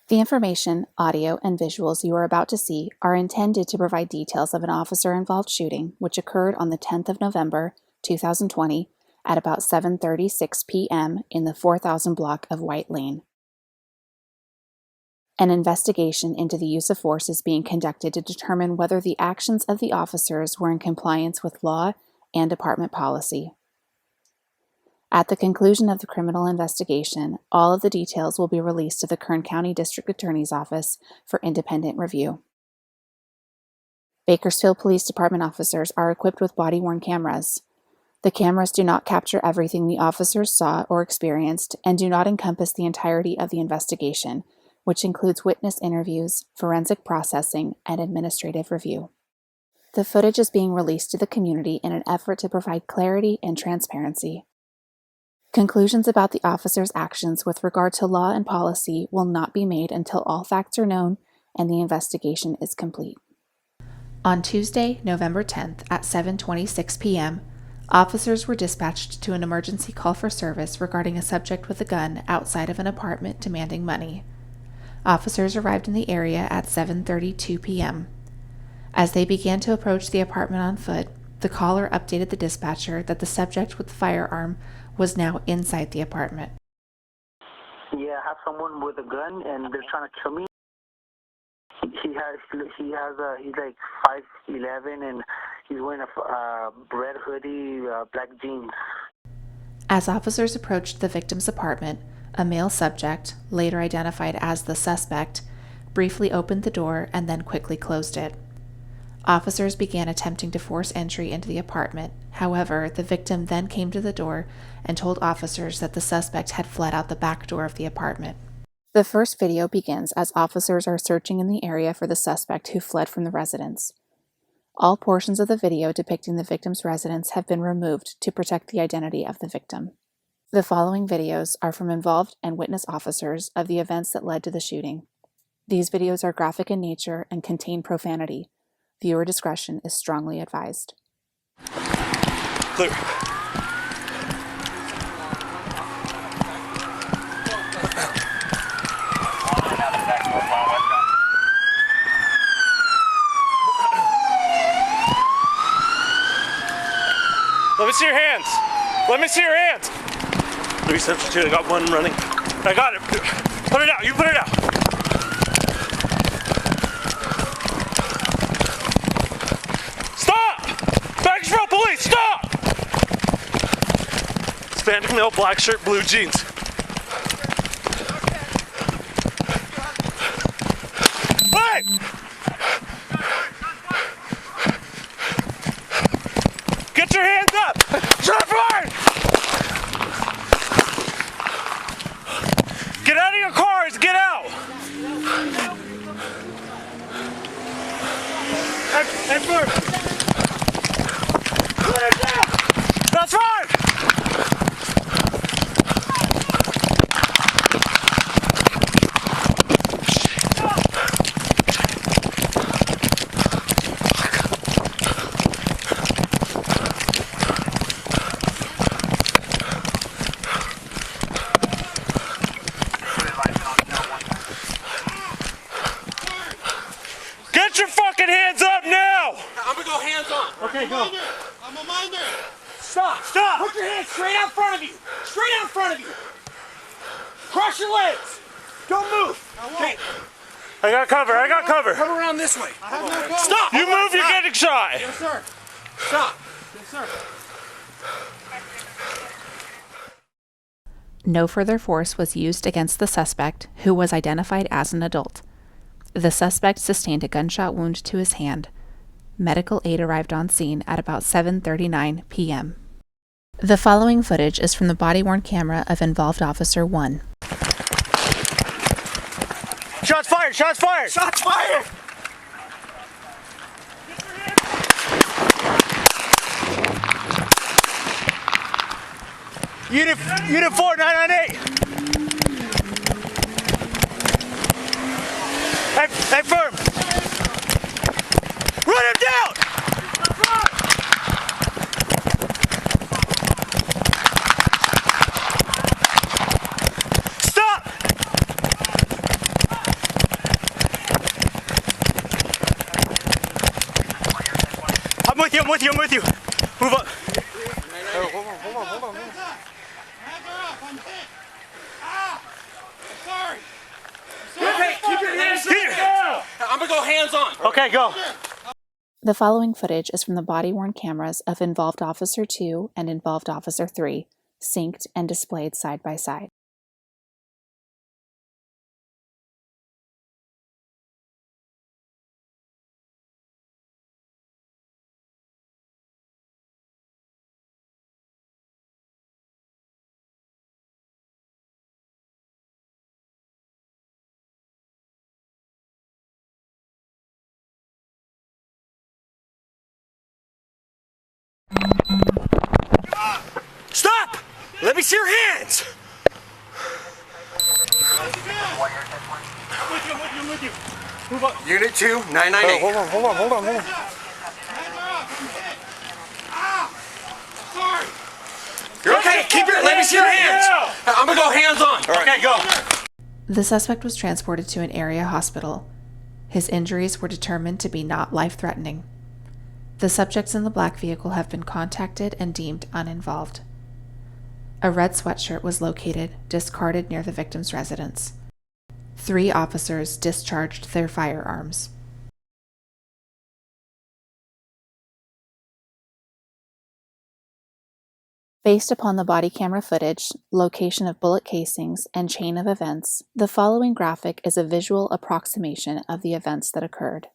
The information, audio, and visuals you are about to see are intended to provide details of an officer-involved shooting which occurred on the 10th of November, 2020 at about 7:36 p.m. in the 4000 block of White Lane. An investigation into the use of force is being conducted to determine whether the actions of the officers were in compliance with law and department policy. At the conclusion of the criminal investigation, all of the details will be released to the Kern County District Attorney's Office for independent review. Bakersfield Police Department officers are equipped with body-worn cameras. The cameras do not capture everything the officers saw or experienced and do not encompass the entirety of the investigation, which includes witness interviews, forensic processing, and administrative review. The footage is being released to the community in an effort to provide clarity and transparency. Conclusions about the officers' actions with regard to law and policy will not be made until all facts are known and the investigation is complete. On Tuesday, November 10th at 7:26 p.m., officers were dispatched to an emergency call for service regarding a subject with a gun outside of an apartment demanding money. Officers arrived in the area at 7:32 p.m. As they began to approach the apartment on foot, the caller updated the dispatcher that the subject with the firearm was now inside the apartment. Yeah, I have someone with a gun and they're trying to kill me. He's like 5'11" and he's wearing a red hoodie, black jeans. As officers approached the victim's apartment, a male subject, later identified as the suspect, briefly opened the door and then quickly closed it. Officers began attempting to force entry into the apartment. However, the victim then came to the door and told officers that the suspect had fled out the back door of the apartment. The first video begins as officers are searching in the area for the suspect who fled from the residence. All portions of the video depicting the victim's residence have been removed to protect the identity of the victim. The following videos are from involved and witness officers of the events that led to the shooting. These videos are graphic in nature and contain profanity. Viewer discretion is strongly advised. Clear. Let me see your hands. Let me see your hands. 3 substitute. I got one running. I got it. Put it out. You put it out. Bakersfield Police, stop! Hispanic male, black shirt, blue jeans. Hey! Get your hands up! Shot fired! Get out of your cars, get out! Hey, first! That's right! Get your fucking hands up now! I'm gonna go hands on. Okay, go. I'm a minder. Stop! Stop! Put your hands straight out in front of you. Straight out in front of you. Cross your legs. Don't move. Okay. I got cover, I got cover. Come around this way. I have no gun. Stop! You move, you're getting shot! Yes, sir. Stop. Yes, sir. No further force was used against the suspect, who was identified as an adult. The suspect sustained a gunshot wound to his hand. Medical aid arrived on scene at about 7:39 p.m. The following footage is from the body-worn camera of involved Officer 1. Shots fired! Shots fired! Shots fired. Unit 4, 998! Hey, firm! Run him down! Stop! I'm with you. Move up. Hold on. Hands are up. I'm hit. Ah! Sorry. Okay, keep your hands down. I'm gonna go hands on. Okay, go. The following footage is from the body-worn cameras of Involved Officer 2 and Involved Officer 3, synced and displayed side by side. Stop! Let me see your hands! I'm with you. Move up. Unit 2, 998. Hold on. Hands are up. I'm hit. Ah! Sorry. You're okay. Let me see your hands. I'm gonna go hands on. Okay, go. The suspect was transported to an area hospital. His injuries were determined to be not life-threatening. The subjects in the black vehicle have been contacted and deemed uninvolved. A red sweatshirt was located, discarded near the victim's residence. 3 officers discharged their firearms. Based upon the body camera footage, location of bullet casings, and chain of events, the following graphic is a visual approximation of the events that occurred.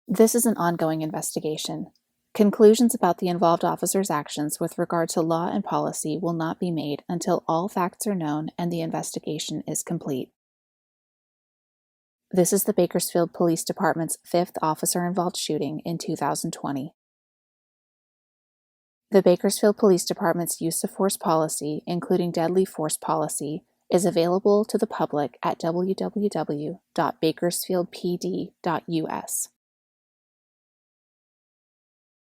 This is an ongoing investigation. Conclusions about the involved officer's actions with regard to law and policy will not be made until all facts are known and the investigation is complete. This is the Bakersfield Police Department's 5th officer-involved shooting in 2020. The Bakersfield Police Department's use of force policy, including deadly force policy, is available to the public at www.bakersfieldpd.us.